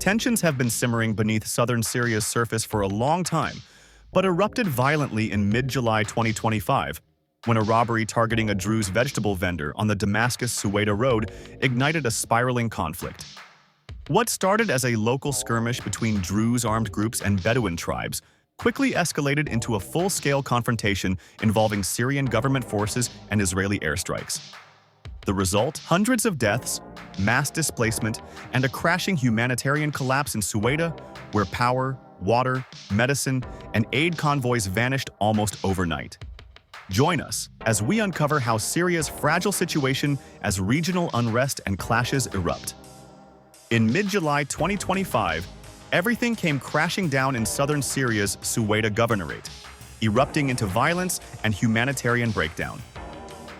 Tensions have been simmering beneath southern Syria's surface for a long time, but erupted violently in mid-July 2025, when a robbery targeting a Druze vegetable vendor on the Damascus-Suwayda road ignited a spiraling conflict. What started as a local skirmish between Druze armed groups and Bedouin tribes quickly escalated into a full-scale confrontation involving Syrian government forces and Israeli airstrikes. The result? Hundreds of deaths, mass displacement, and a crashing humanitarian collapse in Suwayda, where power, water, medicine, and aid convoys vanished almost overnight. Join us as we uncover how Syria's fragile situation as regional unrest and clashes erupt. In mid-July 2025, everything came crashing down in southern Syria's Suwayda governorate, erupting into violence and humanitarian breakdown.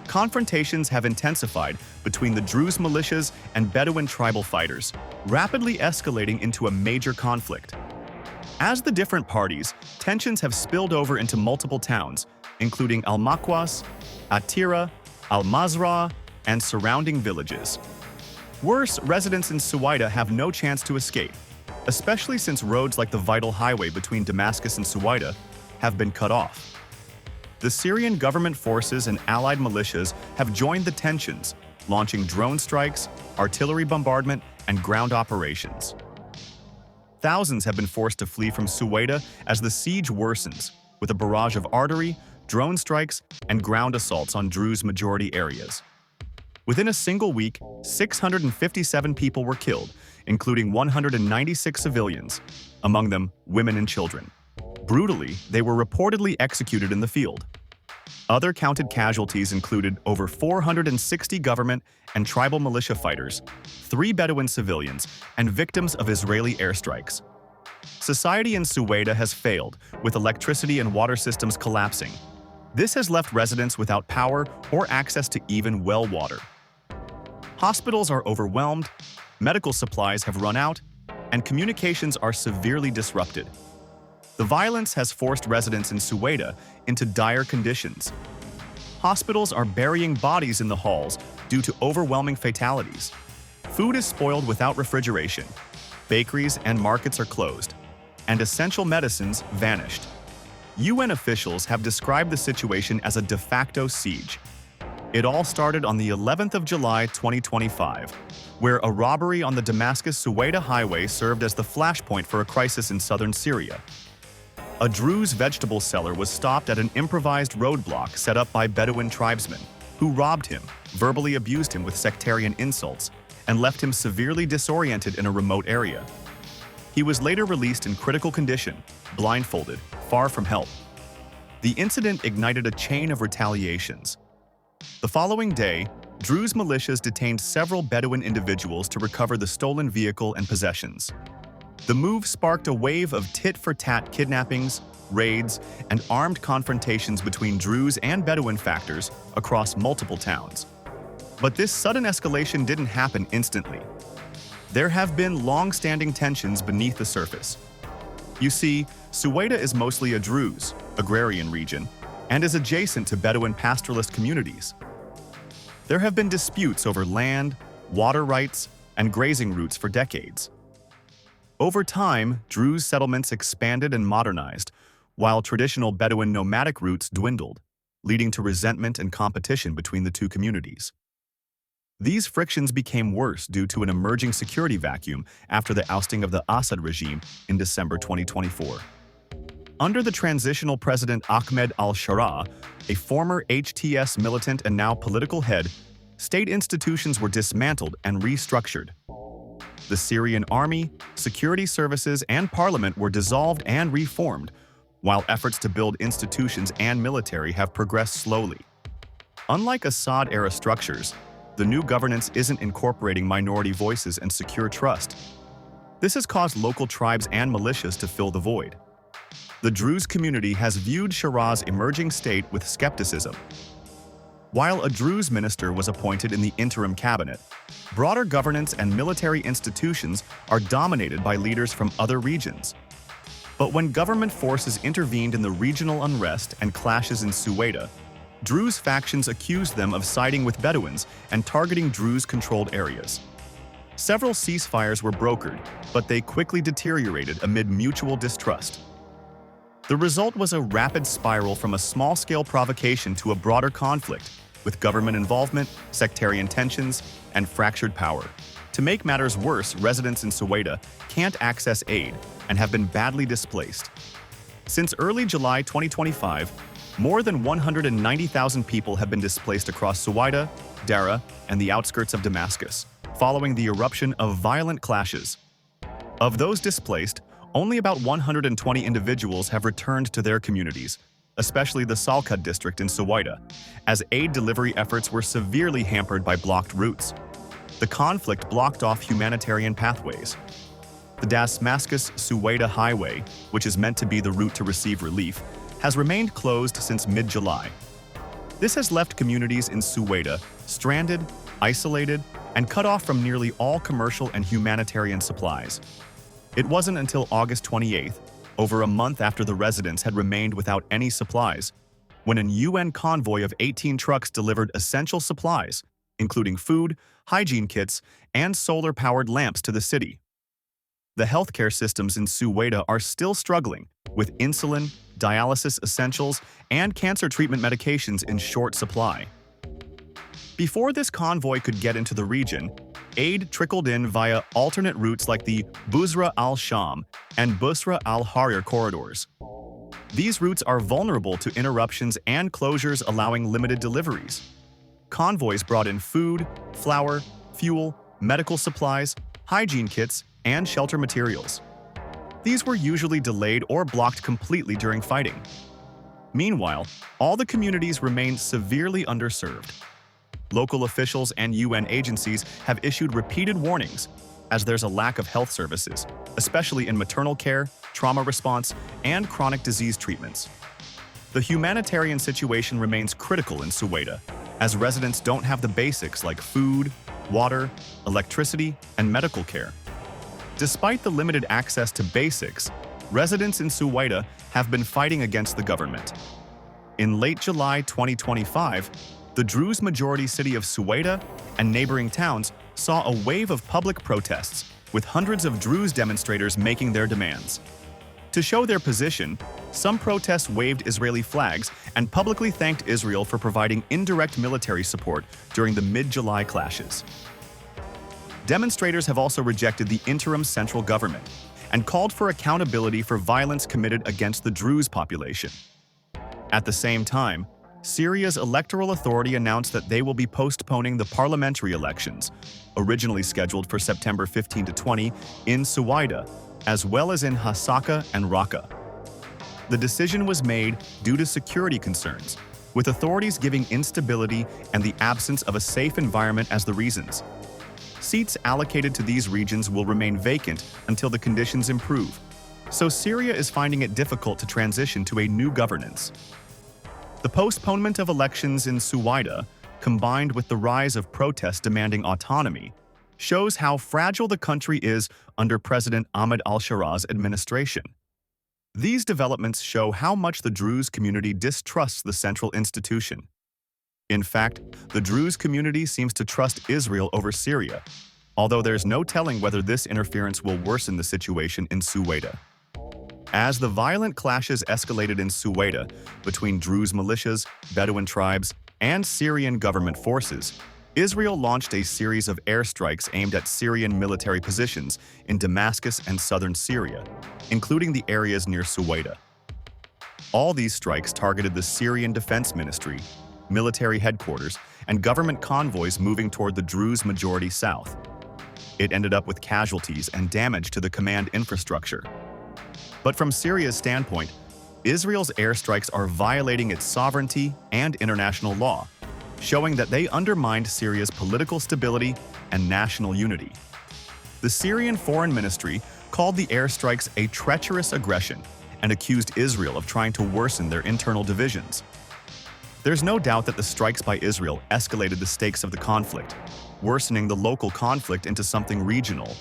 Confrontations have intensified between the Druze militias and Bedouin tribal fighters, rapidly escalating into a major conflict. As the different parties, tensions have spilled over into multiple towns, including Al-Makwas, Atira, Al-Mazrah, and surrounding villages. Worse, residents in Suwayda have no chance to escape, especially since roads like the vital highway between Damascus and Suwayda have been cut off. The Syrian government forces and allied militias have joined the tensions, launching drone strikes, artillery bombardment, and ground operations. Thousands have been forced to flee from Suwayda as the siege worsens, with a barrage of artillery, drone strikes, and ground assaults on Druze majority areas. Within a single week, 657 people were killed, including 196 civilians, among them women and children. Brutally, they were reportedly executed in the field. Other counted casualties included over 460 government and tribal militia fighters, 3 Bedouin civilians, and victims of Israeli airstrikes. Society in Suwayda has failed, with electricity and water systems collapsing. This has left residents without power or access to even well water. Hospitals are overwhelmed, medical supplies have run out, and communications are severely disrupted. The violence has forced residents in Suwayda into dire conditions. Hospitals are burying bodies in the halls due to overwhelming fatalities. Food is spoiled without refrigeration. Bakeries and markets are closed, and essential medicines vanished. UN officials have described the situation as a de facto siege. It all started on the 11th of July 2025, where a robbery on the Damascus-Suwayda highway served as the flashpoint for a crisis in southern Syria. A Druze vegetable seller was stopped at an improvised roadblock set up by Bedouin tribesmen, who robbed him, verbally abused him with sectarian insults, and left him severely disoriented in a remote area. He was later released in critical condition, blindfolded, far from help. The incident ignited a chain of retaliations. The following day, Druze militias detained several Bedouin individuals to recover the stolen vehicle and possessions. The move sparked a wave of tit-for-tat kidnappings, raids, and armed confrontations between Druze and Bedouin factors across multiple towns. But this sudden escalation didn't happen instantly. There have been long-standing tensions beneath the surface. You see, Suwayda is mostly a Druze, agrarian region, and is adjacent to Bedouin pastoralist communities. There have been disputes over land, water rights, and grazing routes for decades. Over time, Druze settlements expanded and modernized, while traditional Bedouin nomadic routes dwindled, leading to resentment and competition between the two communities. These frictions became worse due to an emerging security vacuum after the ousting of the Assad regime in December 2024. Under the transitional president Ahmed al-Sharaa, a former HTS militant and now political head, state institutions were dismantled and restructured. The Syrian army, security services, and parliament were dissolved and reformed, while efforts to build institutions and military have progressed slowly. Unlike Assad-era structures, the new governance isn't incorporating minority voices and secure trust. This has caused local tribes and militias to fill the void. The Druze community has viewed Sharaa's emerging state with skepticism. While a Druze minister was appointed in the interim cabinet, broader governance and military institutions are dominated by leaders from other regions. But when government forces intervened in the regional unrest and clashes in Suwayda, Druze factions accused them of siding with Bedouins and targeting Druze-controlled areas. Several ceasefires were brokered, but they quickly deteriorated amid mutual distrust. The result was a rapid spiral from a small-scale provocation to a broader conflict, with government involvement, sectarian tensions, and fractured power. To make matters worse, residents in Suwayda can't access aid and have been badly displaced. Since early July 2025, more than 190,000 people have been displaced across Suwayda, Dara, and the outskirts of Damascus, following the eruption of violent clashes. Of those displaced, only about 120 individuals have returned to their communities, especially the Salkad district in Suwayda, as aid delivery efforts were severely hampered by blocked routes. The conflict blocked off humanitarian pathways. The Damascus-Suwayda highway, which is meant to be the route to receive relief, has remained closed since mid-July. This has left communities in Suwayda stranded, isolated, and cut off from nearly all commercial and humanitarian supplies. It wasn't until August 28th, over a month after the residents had remained without any supplies, when an UN convoy of 18 trucks delivered essential supplies, including food, hygiene kits, and solar-powered lamps to the city. The healthcare systems in Suwayda are still struggling, with insulin, dialysis essentials, and cancer treatment medications in short supply. Before this convoy could get into the region, aid trickled in via alternate routes like the Busra al-Sham and Busra al-Harir corridors. These routes are vulnerable to interruptions and closures, allowing limited deliveries. Convoys brought in food, flour, fuel, medical supplies, hygiene kits, and shelter materials. These were usually delayed or blocked completely during fighting. Meanwhile, all the communities remain severely underserved. Local officials and UN agencies have issued repeated warnings, as there's a lack of health services, especially in maternal care, trauma response, and chronic disease treatments. The humanitarian situation remains critical in Suwayda, as residents don't have the basics like food, water, electricity, and medical care. Despite the limited access to basics, residents in Suwayda have been fighting against the government. In late July 2025, the Druze majority city of Suwayda and neighboring towns saw a wave of public protests, with hundreds of Druze demonstrators making their demands. To show their position, some protests waved Israeli flags and publicly thanked Israel for providing indirect military support during the mid-July clashes. Demonstrators have also rejected the interim central government and called for accountability for violence committed against the Druze population. At the same time, Syria's electoral authority announced that they will be postponing the parliamentary elections, originally scheduled for September 15 to 20, in Suwayda, as well as in Hasaka and Raqqa. The decision was made due to security concerns, with authorities giving instability and the absence of a safe environment as the reasons. Seats allocated to these regions will remain vacant until the conditions improve, so Syria is finding it difficult to transition to a new governance. The postponement of elections in Suwayda, combined with the rise of protests demanding autonomy, shows how fragile the country is under President Ahmed al-Shara's administration. These developments show how much the Druze community distrusts the central institution. In fact, the Druze community seems to trust Israel over Syria, although there's no telling whether this interference will worsen the situation in Suwayda. As the violent clashes escalated in Suwayda between Druze militias, Bedouin tribes, and Syrian government forces, Israel launched a series of airstrikes aimed at Syrian military positions in Damascus and southern Syria, including the areas near Suwayda. All these strikes targeted the Syrian Defense Ministry, military headquarters, and government convoys moving toward the Druze majority south. It ended up with casualties and damage to the command infrastructure. But from Syria's standpoint, Israel's airstrikes are violating its sovereignty and international law, showing that they undermined Syria's political stability and national unity. The Syrian Foreign Ministry called the airstrikes a treacherous aggression and accused Israel of trying to worsen their internal divisions. There's no doubt that the strikes by Israel escalated the stakes of the conflict, worsening the local conflict into something regional.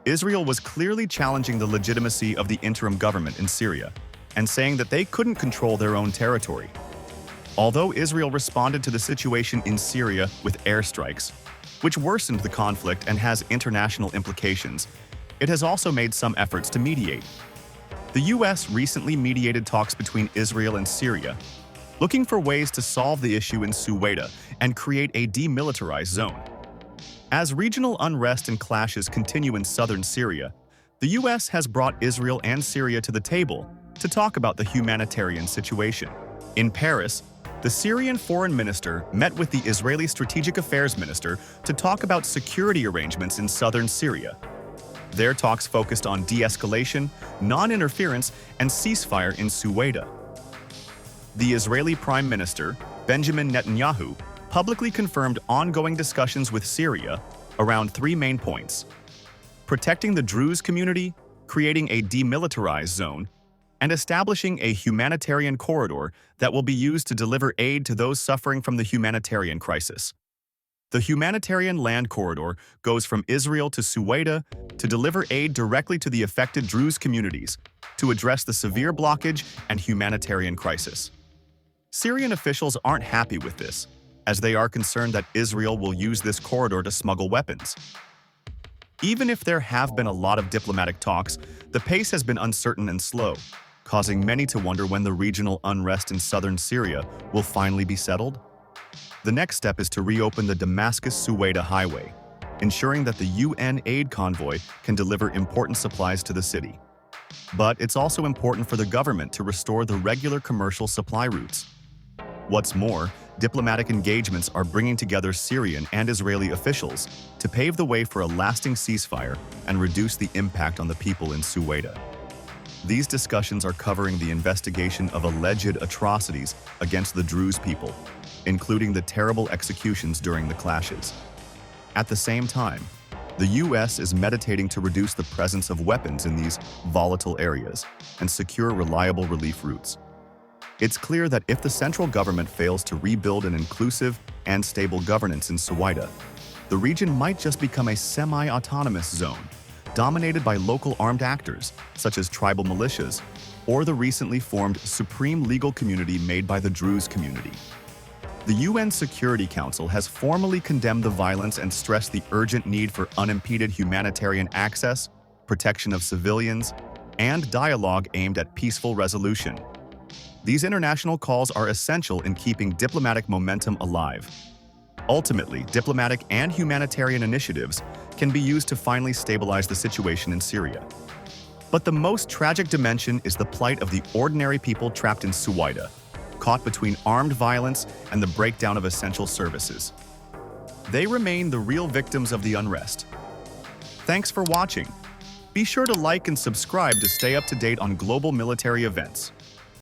Israel was clearly challenging the legitimacy of the interim government in Syria and saying that they couldn't control their own territory. Although Israel responded to the situation in Syria with airstrikes, which worsened the conflict and has international implications. It has also made some efforts to mediate. The U.S. recently mediated talks between Israel and Syria, looking for ways to solve the issue in Suwayda and create a demilitarized zone. As regional unrest and clashes continue in southern Syria, the U.S. has brought Israel and Syria to the table to talk about the humanitarian situation. In Paris, the Syrian foreign minister met with the Israeli strategic affairs minister to talk about security arrangements in southern Syria. Their talks focused on de-escalation, non-interference, and ceasefire in Suwayda. The Israeli Prime Minister, Benjamin Netanyahu, publicly confirmed ongoing discussions with Syria around three main points: protecting the Druze community, creating a demilitarized zone, and establishing a humanitarian corridor that will be used to deliver aid to those suffering from the humanitarian crisis. The humanitarian land corridor goes from Israel to Suwayda to deliver aid directly to the affected Druze communities to address the severe blockage and humanitarian crisis. Syrian officials aren't happy with this, as they are concerned that Israel will use this corridor to smuggle weapons. Even if there have been a lot of diplomatic talks, the pace has been uncertain and slow, causing many to wonder when the regional unrest in southern Syria will finally be settled. The next step is to reopen the Damascus-Suwayda highway, ensuring that the UN aid convoy can deliver important supplies to the city. But it's also important for the government to restore the regular commercial supply routes. What's more, diplomatic engagements are bringing together Syrian and Israeli officials to pave the way for a lasting ceasefire and reduce the impact on the people in Suwayda. These discussions are covering the investigation of alleged atrocities against the Druze people, including the terrible executions during the clashes. At the same time, the U.S. is meditating to reduce the presence of weapons in these volatile areas and secure reliable relief routes. It's clear that if the central government fails to rebuild an inclusive and stable governance in Suwayda, the region might just become a semi-autonomous zone, dominated by local armed actors, such as tribal militias, or the recently formed Supreme Legal Community made by the Druze community. The UN Security Council has formally condemned the violence and stressed the urgent need for unimpeded humanitarian access, protection of civilians, and dialogue aimed at peaceful resolution. These international calls are essential in keeping diplomatic momentum alive. Ultimately, diplomatic and humanitarian initiatives can be used to finally stabilize the situation in Syria. But the most tragic dimension is the plight of the ordinary people trapped in Suwayda, caught between armed violence and the breakdown of essential services. They remain the real victims of the unrest. Thanks for watching. Be sure to like and subscribe to stay up to date on global military events.